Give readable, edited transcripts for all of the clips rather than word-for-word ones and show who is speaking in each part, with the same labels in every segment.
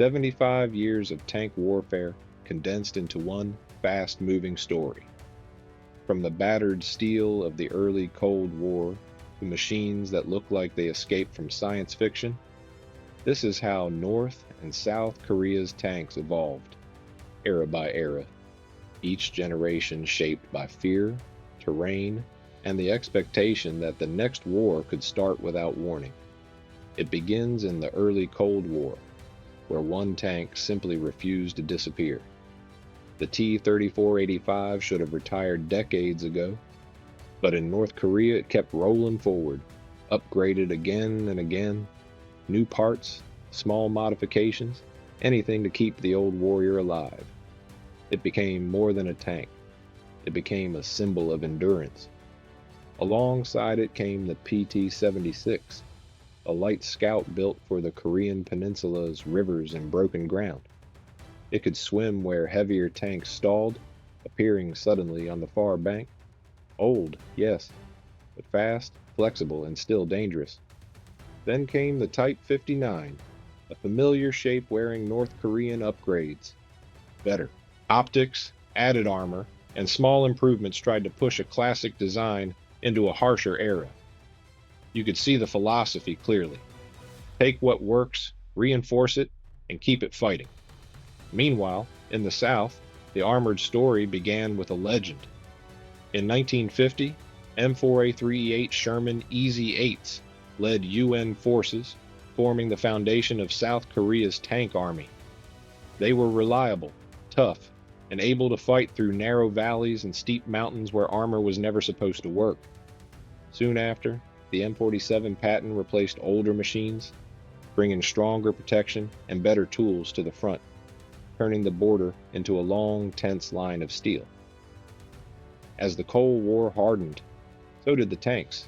Speaker 1: 75 years of tank warfare condensed into one fast-moving story. From the battered steel of the early Cold War to machines that look like they escaped from science fiction, this is how North and South Korea's tanks evolved, era by era, each generation shaped by fear, terrain, and the expectation that the next war could start without warning. It begins in the early Cold War, where one tank simply refused to disappear. The T-3485 should have retired decades ago, but in North Korea it kept rolling forward, upgraded again and again, new parts, small modifications, anything to keep the old warrior alive. It became more than a tank. It became a symbol of endurance. Alongside it came the PT-76, a light scout built for the Korean Peninsula's rivers and broken ground. It could swim where heavier tanks stalled, appearing suddenly on the far bank. Old, yes, but fast, flexible, and still dangerous. Then came the Type 59, a familiar shape wearing North Korean upgrades. Better optics, added armor, and small improvements tried to push a classic design into a harsher era. You could see the philosophy clearly. Take what works, reinforce it, and keep it fighting. Meanwhile, in the South, the armored story began with a legend. In 1950, M4A3E8 Sherman EZ-8s led UN forces, forming the foundation of South Korea's tank army. They were reliable, tough, and able to fight through narrow valleys and steep mountains where armor was never supposed to work. Soon after, the M47 Patton replaced older machines, bringing stronger protection and better tools to the front, turning the border into a long, tense line of steel. As the Cold War hardened, so did the tanks.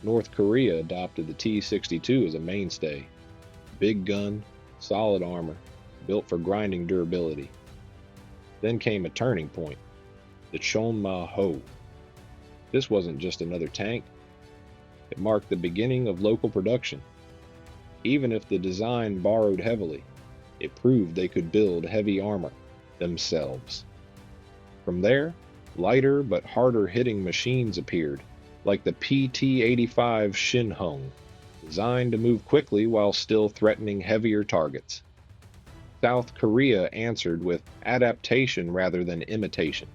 Speaker 1: North Korea adopted the T-62 as a mainstay. Big gun, solid armor, built for grinding durability. Then came a turning point, the Chonma-ho. This wasn't just another tank. It marked the beginning of local production. Even if the design borrowed heavily, it proved they could build heavy armor themselves. From there, lighter but harder hitting machines appeared, like the PT-85 Shinhung, designed to move quickly while still threatening heavier targets. South Korea answered with adaptation rather than imitation.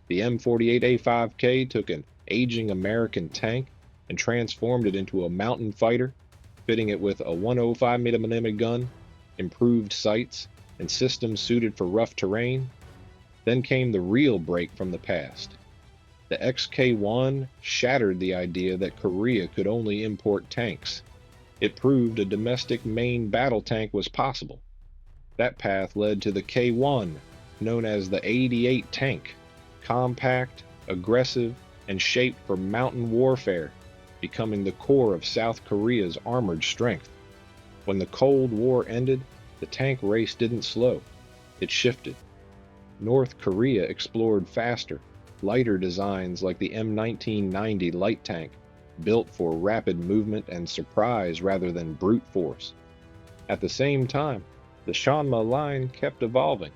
Speaker 1: The M48A5K took an aging American tank and transformed it into a mountain fighter, fitting it with a 105mm gun, improved sights, and systems suited for rough terrain. Then came the real break from the past. The XK-1 shattered the idea that Korea could only import tanks. It proved a domestic main battle tank was possible. That path led to the K-1, known as the 88 tank, compact, aggressive, and shaped for mountain warfare, becoming the core of South Korea's armored strength. When the Cold War ended, the tank race didn't slow. It shifted. North Korea explored faster, lighter designs like the M1990 light tank, built for rapid movement and surprise rather than brute force. At the same time, the Shanma line kept evolving.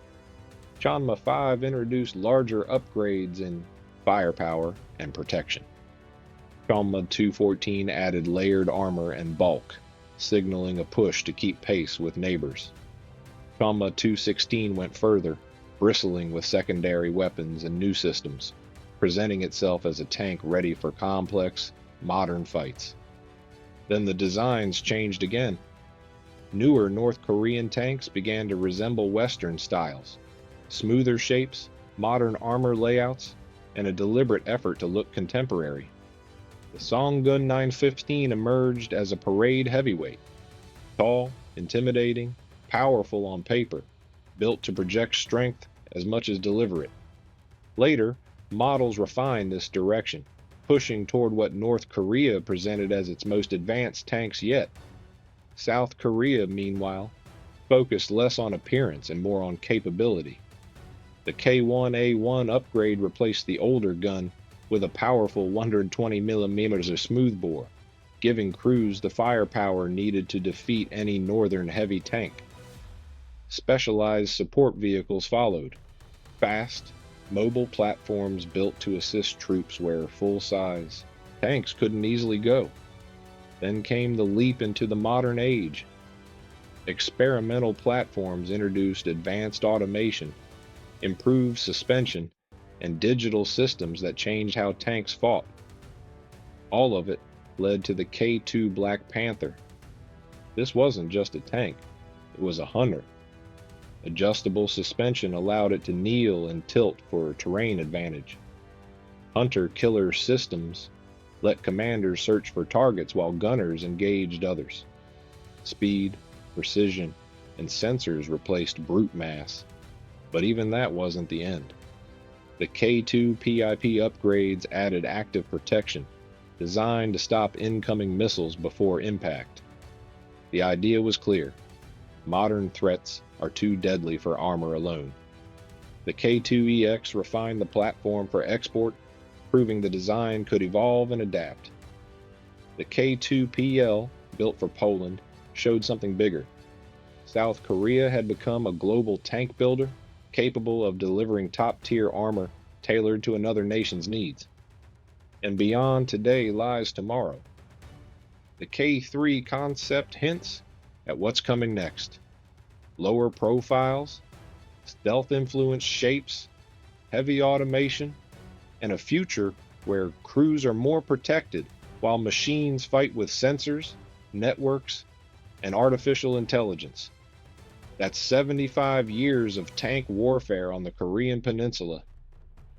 Speaker 1: Shanma 5 introduced larger upgrades in firepower and protection. Shanma 214 added layered armor and bulk, signaling a push to keep pace with neighbors. Shanma 216 went further, bristling with secondary weapons and new systems, presenting itself as a tank ready for complex, modern fights. Then the designs changed again. Newer North Korean tanks began to resemble Western styles, smoother shapes, modern armor layouts, and a deliberate effort to look contemporary. The Songun 915 emerged as a parade heavyweight, tall, intimidating, powerful on paper, built to project strength as much as deliver it. Later, models refined this direction, pushing toward what North Korea presented as its most advanced tanks yet. South Korea, meanwhile, focused less on appearance and more on capability. The K1A1 upgrade replaced the older gun with a powerful 120mm smoothbore, giving crews the firepower needed to defeat any northern heavy tank. Specialized support vehicles followed, fast, mobile platforms built to assist troops where full-size tanks couldn't easily go. Then came the leap into the modern age. Experimental platforms introduced advanced automation, improved suspension, and digital systems that changed how tanks fought. All of it led to the K2 Black Panther. This wasn't just a tank, it was a hunter. Adjustable suspension allowed it to kneel and tilt for terrain advantage. Hunter-killer systems let commanders search for targets while gunners engaged others. Speed, precision, and sensors replaced brute mass. But even that wasn't the end. The K2 PIP upgrades added active protection, designed to stop incoming missiles before impact. The idea was clear. Modern threats are too deadly for armor alone. The K2EX refined the platform for export, proving the design could evolve and adapt. The K2PL, built for Poland, showed something bigger. South Korea had become a global tank builder, capable of delivering top-tier armor tailored to another nation's needs. And beyond today lies tomorrow. The K3 concept hints at what's coming next. Lower profiles, stealth-influenced shapes, heavy automation, and a future where crews are more protected while machines fight with sensors, networks, and artificial intelligence. That's 75 years of tank warfare on the Korean Peninsula.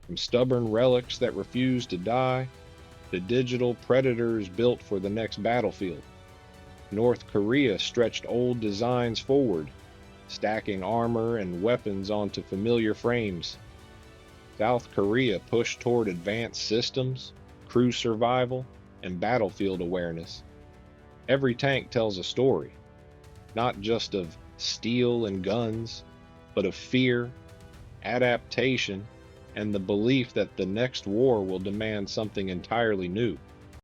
Speaker 1: From stubborn relics that refuse to die to digital predators built for the next battlefield. North Korea stretched old designs forward, stacking armor and weapons onto familiar frames. South Korea pushed toward advanced systems, crew survival, and battlefield awareness. Every tank tells a story, not just of steel and guns, but of fear, adaptation, and the belief that the next war will demand something entirely new.